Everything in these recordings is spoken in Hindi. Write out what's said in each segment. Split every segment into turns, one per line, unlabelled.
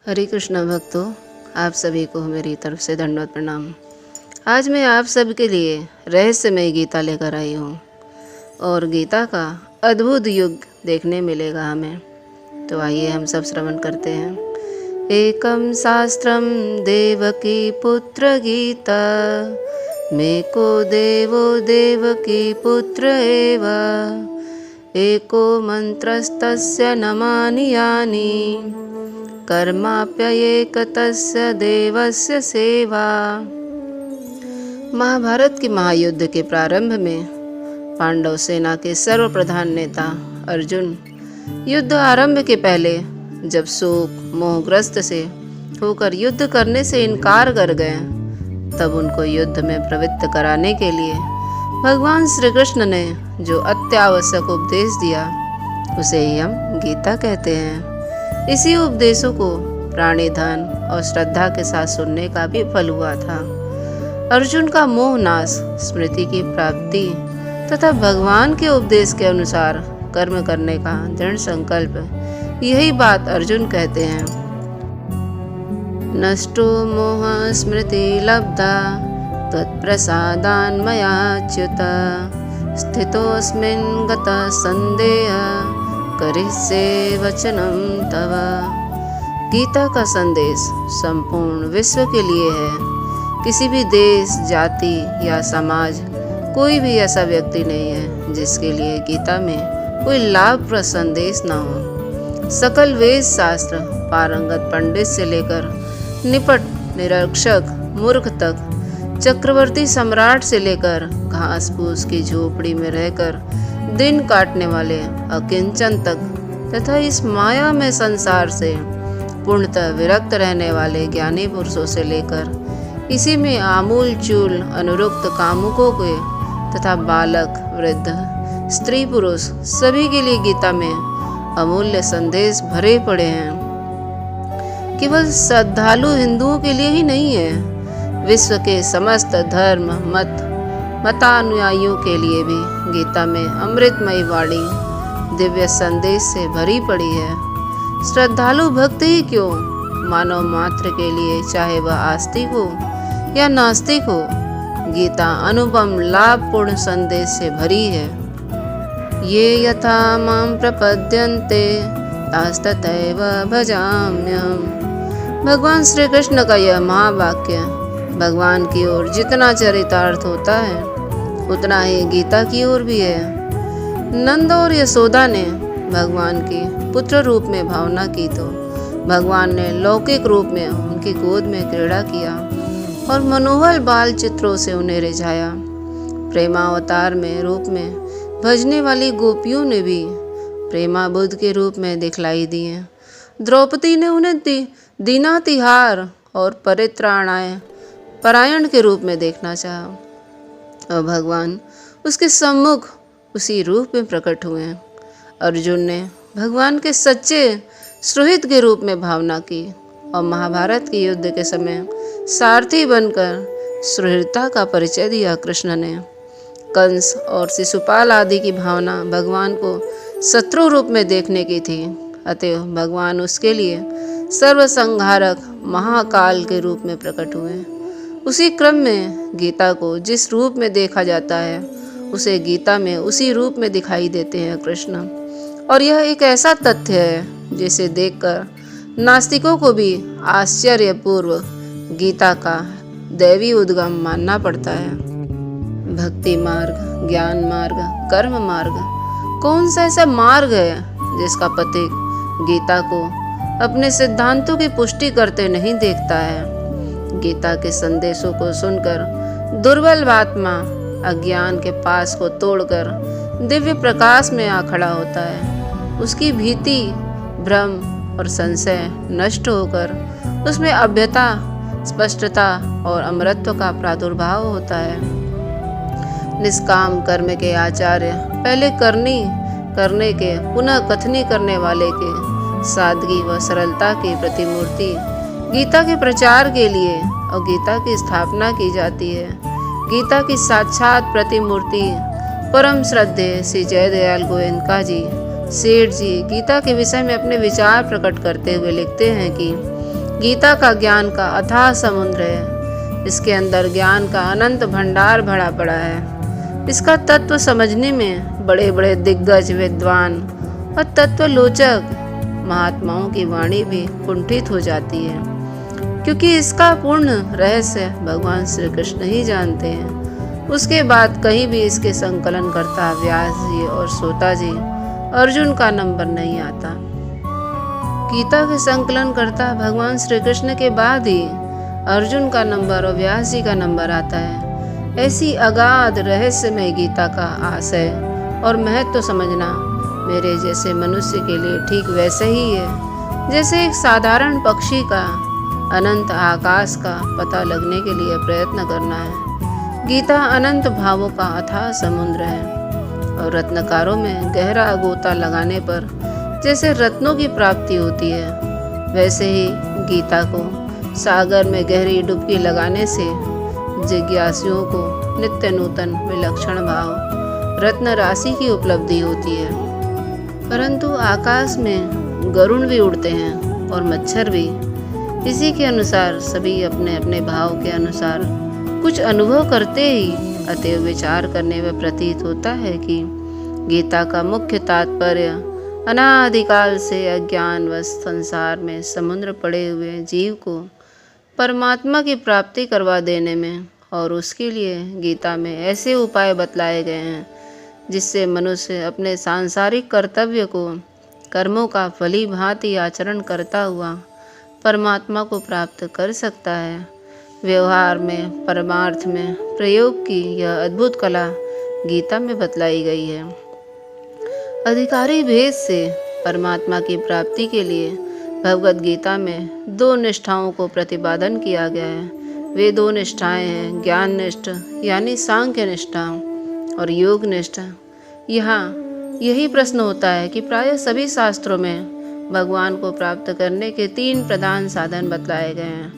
हरे कृष्णा भक्तों, आप सभी को मेरी तरफ से दंडवत प्रणाम। आज मैं आप सबके लिए रहस्यमय गीता लेकर आई हूँ और गीता का अद्भुत युग देखने मिलेगा हमें। तो आइए हम सब श्रवण करते हैं। एकम शास्त्रम देवकी पुत्र गीता, मेको देवो देवकी पुत्र एव, एको मंत्रस्तस्य नमानि यानि, कर्माप्ययेकतस्य देवस्य सेवा। महाभारत के महायुद्ध के प्रारंभ में पांडव सेना के सर्वप्रधान नेता अर्जुन युद्ध आरंभ के पहले जब शोक मोहग्रस्त से होकर युद्ध करने से इनकार कर गए, तब उनको युद्ध में प्रवृत्त कराने के लिए भगवान श्री कृष्ण ने जो अत्यावश्यक उपदेश दिया उसे ही हम गीता कहते हैं। इसी उपदेशों को प्राणी धन और श्रद्धा के साथ सुनने का भी फल हुआ था। अर्जुन का मोह नाश, स्मृति की प्राप्ति तथा भगवान के उपदेश के अनुसार कर्म करने का दृढ़ संकल्प, यही बात अर्जुन कहते हैं। नष्टो मोह स्मृति लब्धा त्वत्प्रसादान् मयाच्युत, स्थितोऽस्मिन् गतः संदेहः करिष्ये वचनं तव। गीता का संदेश संपूर्ण विश्व के लिए है। किसी भी देश, जाति या समाज, कोई भी ऐसा व्यक्ति नहीं है जिसके लिए गीता में कोई लाभप्रद संदेश न हो। सकल वेद शास्त्र पारंगत पंडित से लेकर निपट निरक्षक मूर्ख तक, चक्रवर्ती सम्राट से लेकर घास फूस की झोपड़ी में रहकर दिन काटने वाले अकिंचन तक, तथा इस माया में संसार से पूर्णतः विरक्त रहने वाले ज्ञानी पुरुषों से लेकर इसी में आमूल चूल अनुरुक्त कामुकों के तथा बालक वृद्ध स्त्री पुरुष सभी के लिए गीता में अमूल्य संदेश भरे पड़े हैं। केवल श्रद्धालु हिंदुओं के लिए ही नहीं है, विश्व के समस्त धर्म मतानुयायियों के लिए भी गीता में अमृतमयी वाणी दिव्य संदेश से भरी पड़ी है। श्रद्धालु भक्त ही क्यों, मानव मात्र के लिए, चाहे वह आस्तिक हो या नास्तिक हो, गीता अनुपम लाभपूर्ण संदेश से भरी है। ये यथा मां प्रपद्यन्ते तास्तथैव भजाम्यहम्। भगवान श्री कृष्ण का यह महावाक्य भगवान की ओर जितना चरितार्थ होता है उतना ही गीता की ओर भी है। नंद और यशोदा ने भगवान की पुत्र रूप में भावना की तो भगवान ने लौकिक रूप में उनकी गोद में क्रीड़ा किया और मनोहर बाल चित्रों से उन्हें रिझाया। प्रेमावतार में रूप में भजने वाली गोपियों ने भी प्रेमाबुद्ध के रूप में दिखलाई दिए। द्रौपदी ने उन्हें दीना तिहार और परित्राणाय परायण के रूप में देखना चाहा और भगवान उसके सम्मुख उसी रूप में प्रकट हुए। अर्जुन ने भगवान के सच्चे सुहृद के रूप में भावना की और महाभारत के युद्ध के समय सारथी बनकर सुहृदता का परिचय दिया। कृष्ण ने कंस और शिशुपाल आदि की भावना भगवान को शत्रु रूप में देखने की थी, अतः भगवान उसके लिए सर्वसंहारक महाकाल के रूप में प्रकट हुए। उसी क्रम में गीता को जिस रूप में देखा जाता है उसे गीता में उसी रूप में दिखाई देते हैं कृष्ण। और यह एक ऐसा तथ्य है जिसे देखकर नास्तिकों को भी आश्चर्यपूर्व गीता का दैवी उद्गम मानना पड़ता है। भक्ति मार्ग, ज्ञान मार्ग, कर्म मार्ग, कौन सा ऐसा मार्ग है जिसका पथिक गीता को अपने सिद्धांतों की पुष्टि करते नहीं देखता है। गीता के संदेशों को सुनकर दुर्बल आत्मा अज्ञान के पास को तोड़कर दिव्य प्रकाश में आ खड़ा होता है। उसकी भीति, भ्रम और संशय नष्ट होकर उसमें अभ्यता, स्पष्टता और अमरत्व का प्रादुर्भाव होता है। निष्काम कर्म के आचार्य पहले करने के पुनः कथनी करने वाले के सादगी व सरलता की प्रतिमूर्ति गीता के प्रचार के लिए और गीता की स्थापना की जाती है। गीता की साक्षात प्रतिमूर्ति परम श्रद्धेय श्री जयदयाल गोयनका जी सेठ जी गीता के विषय में अपने विचार प्रकट करते हुए लिखते हैं कि गीता का ज्ञान का अथाह समुद्र है। इसके अंदर ज्ञान का अनंत भंडार भरा पड़ा है। इसका तत्व समझने में बड़े बड़े दिग्गज विद्वान और तत्वलोचक महात्माओं की वाणी भी कुंठित हो जाती है, क्योंकि इसका पूर्ण रहस्य भगवान श्री कृष्ण ही जानते हैं। उसके बाद कहीं भी इसके संकलन करता व्यास जी और सोता जी अर्जुन का नंबर नहीं आता। गीता के संकलन करता भगवान श्री कृष्ण के बाद ही अर्जुन का नंबर और व्यास जी का नंबर आता है। ऐसी अगाध रहस्यमय गीता का आशय और महत्व समझना मेरे जैसे मनुष्य के लिए ठीक वैसे ही है जैसे एक साधारण पक्षी का अनंत आकाश का पता लगने के लिए प्रयत्न करना है। गीता अनंत भावों का अथाह समुद्र है और रत्नकारों में गहरा गोता लगाने पर जैसे रत्नों की प्राप्ति होती है, वैसे ही गीता को सागर में गहरी डुबकी लगाने से जिज्ञासुओं को नित्य नूतन विलक्षण भाव रत्न राशि की उपलब्धि होती है। परंतु आकाश में गरुड़ भी उड़ते हैं और मच्छर भी। इसी के अनुसार सभी अपने अपने भाव के अनुसार कुछ अनुभव करते ही अतएव विचार करने में प्रतीत होता है कि गीता का मुख्य तात्पर्य अनादिकाल से अज्ञानवश संसार में समुद्र पड़े हुए जीव को परमात्मा की प्राप्ति करवा देने में और उसके लिए गीता में ऐसे उपाय बतलाए गए हैं जिससे मनुष्य अपने सांसारिक कर्तव्य को कर्मों का भली भांति आचरण करता हुआ परमात्मा को प्राप्त कर सकता है। व्यवहार में परमार्थ में प्रयोग की यह अद्भुत कला गीता में बतलाई गई है। अधिकारी भेद से परमात्मा की प्राप्ति के लिए भगवद गीता में 2 निष्ठाओं को प्रतिपादन किया गया है। वे 2 निष्ठाएं हैं ज्ञान निष्ठ यानी सांख्य निष्ठा और योग निष्ठा। यहाँ यही प्रश्न होता है कि प्रायः सभी शास्त्रों में भगवान को प्राप्त करने के 3 प्रधान साधन बतलाए गए हैं,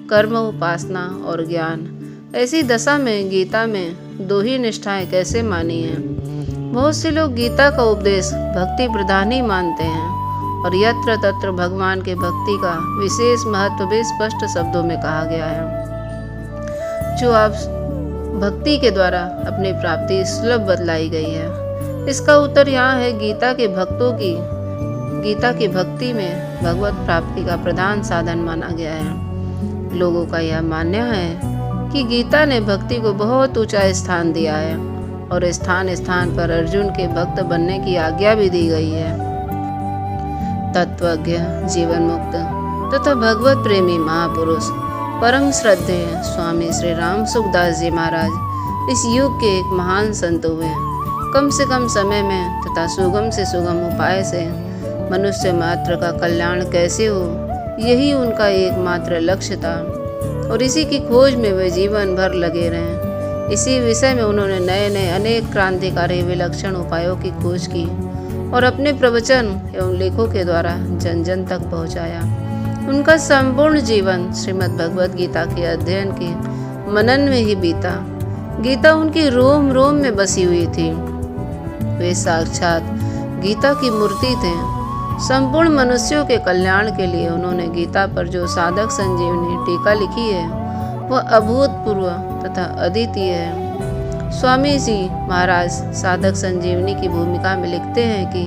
कर्म, उपासना और ज्ञान। ऐसी दशा में गीता में 2 ही निष्ठाएं कैसे मानी हैं? बहुत से लोग गीता का उपदेश भक्ति प्रधान ही मानते हैं और यत्र तत्र भगवान के भक्ति का विशेष महत्व भी स्पष्ट शब्दों में कहा गया है, जो आप भक्ति के द्वारा अपनी प्राप्ति सुलभ बतलाई गई है। इसका उत्तर यहाँ है गीता के भक्ति में भगवत प्राप्ति का प्रधान साधन माना गया है। लोगों का यह मानना है कि गीता ने भक्ति को बहुत ऊंचा स्थान दिया है और स्थान स्थान पर अर्जुन के भक्त बनने की आज्ञा भी दी गई है। तत्वज्ञ, जीवन मुक्त तथा भगवत प्रेमी महापुरुष परम श्रद्धेय स्वामी श्री राम सुखदास जी महाराज इस युग के एक महान संत हुए। कम से कम समय में तथा सुगम से सुगम उपाय से मनुष्य मात्र का कल्याण कैसे हो, यही उनका एकमात्र लक्ष्य था और इसी की खोज में वे जीवन भर लगे रहे। इसी विषय में उन्होंने नए नए अनेक क्रांतिकारी विलक्षण उपायों की खोज की और अपने प्रवचन एवं लेखों के द्वारा जन जन तक पहुँचाया। उनका संपूर्ण जीवन श्रीमद् भगवद गीता के अध्ययन के मनन में ही बीता। गीता उनकी रोम रोम में बसी हुई थी। वे साक्षात गीता की मूर्ति थे। संपूर्ण मनुष्यों के कल्याण के लिए उन्होंने गीता पर जो साधक संजीवनी टीका लिखी है वह अभूतपूर्व तथा अद्वितीय है। स्वामी जी महाराज साधक संजीवनी की भूमिका में लिखते हैं कि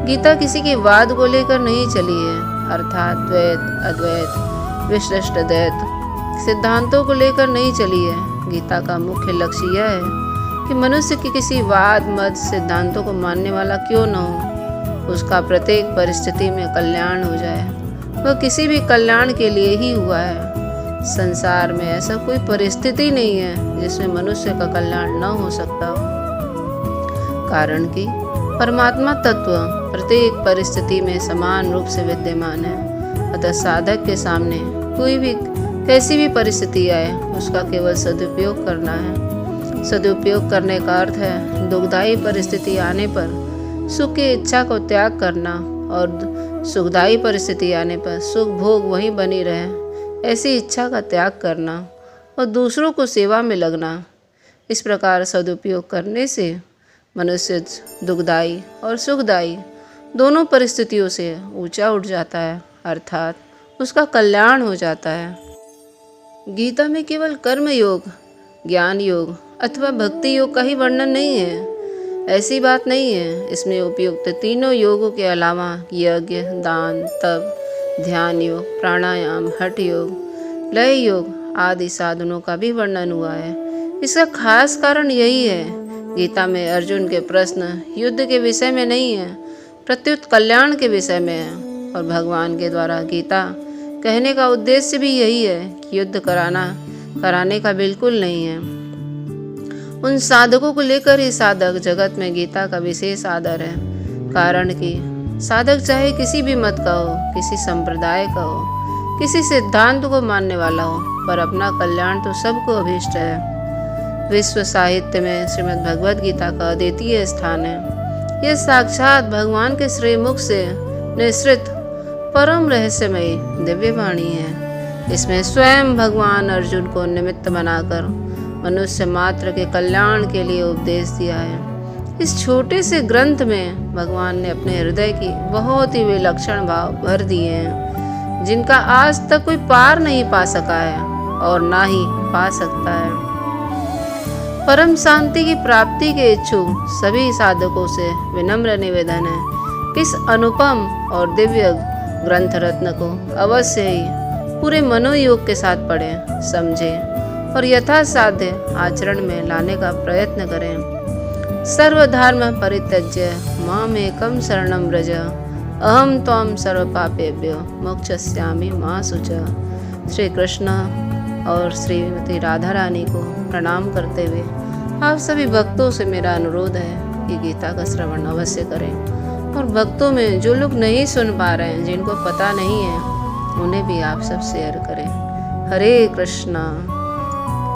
गीता किसी के वाद को लेकर नहीं चली है, अर्थात द्वैत, अद्वैत, विशिष्ट द्वैत सिद्धांतों को लेकर नहीं चली है। गीता का मुख्य लक्ष्य यह है कि मनुष्य के किसी वाद मत सिद्धांतों को मानने वाला क्यों न हो, उसका प्रत्येक परिस्थिति में कल्याण हो जाए। वह किसी भी कल्याण के लिए ही हुआ है। संसार में ऐसा कोई परिस्थिति नहीं है जिसमें मनुष्य का कल्याण न हो सकता हो, कारण कि परमात्मा तत्व प्रत्येक परिस्थिति में समान रूप से विद्यमान है। अतः साधक के सामने कोई भी कैसी भी परिस्थिति आए उसका केवल सदुपयोग करना है। सदुपयोग करने का अर्थ है दुखदायी परिस्थिति आने पर सुख की इच्छा को त्याग करना और सुखदायी परिस्थिति आने पर सुख भोग वहीं बनी रहे ऐसी इच्छा का त्याग करना और दूसरों को सेवा में लगना। इस प्रकार सदुपयोग करने से मनुष्य दुखदायी और सुखदायी दोनों परिस्थितियों से ऊंचा उठ जाता है, अर्थात उसका कल्याण हो जाता है। गीता में केवल कर्म योग, ज्ञान योग अथवा भक्ति योग का ही वर्णन नहीं है। ऐसी बात नहीं है। इसमें उपयुक्त तीनों योगों के अलावा यज्ञ, दान, तप, ध्यान योग, प्राणायाम, हठ योग, लय योग आदि साधनों का भी वर्णन हुआ है। इसका खास कारण यही है, गीता में अर्जुन के प्रश्न युद्ध के विषय में नहीं है, प्रत्युत कल्याण के विषय में है। और भगवान के द्वारा गीता कहने का उद्देश्य भी यही है कि युद्ध कराने का बिल्कुल नहीं है। उन साधकों को लेकर ही साधक जगत में गीता का विशेष आदर है। कारण कि साधक चाहे किसी भी मत का हो, किसी संप्रदाय का हो, किसी सिद्धांत को मानने वाला हो, पर अपना कल्याण तो सबको अभीष्ट है। विश्व साहित्य में श्रीमद् भगवद गीता का अद्वितीय स्थान है। यह साक्षात भगवान के श्रीमुख से निसृत परम रहस्यमयी दिव्य वाणी है। इसमें स्वयं भगवान अर्जुन को निमित्त बनाकर मनुष्य मात्र के कल्याण के लिए उपदेश दिया है। इस छोटे से ग्रंथ में भगवान ने अपने हृदय की बहुत ही विलक्षण भाव भर दिए हैं, जिनका आज तक कोई पार नहीं पा सका है और ना ही पा सकता है। परम शांति की प्राप्ति के इच्छुक सभी साधकों से विनम्र निवेदन है कि इस अनुपम और दिव्य ग्रंथ रत्न को अवश्य ही पूरे मनोयोग के साथ पढ़ें, समझें और यथासाध्य आचरण में लाने का प्रयत्न करें। सर्वधर्म परित्यज्य मामेकं शरणं व्रज अहम त्वां सर्वपापेभ्यो मोक्षयिष्यामि मा शुचः। श्री कृष्ण और श्रीमती राधा रानी को प्रणाम करते हुए आप सभी भक्तों से मेरा अनुरोध है कि गीता का श्रवण अवश्य करें, और भक्तों में जो लोग नहीं सुन पा रहे हैं, जिनको पता नहीं है, उन्हें भी आप सब शेयर करें। हरे कृष्णा।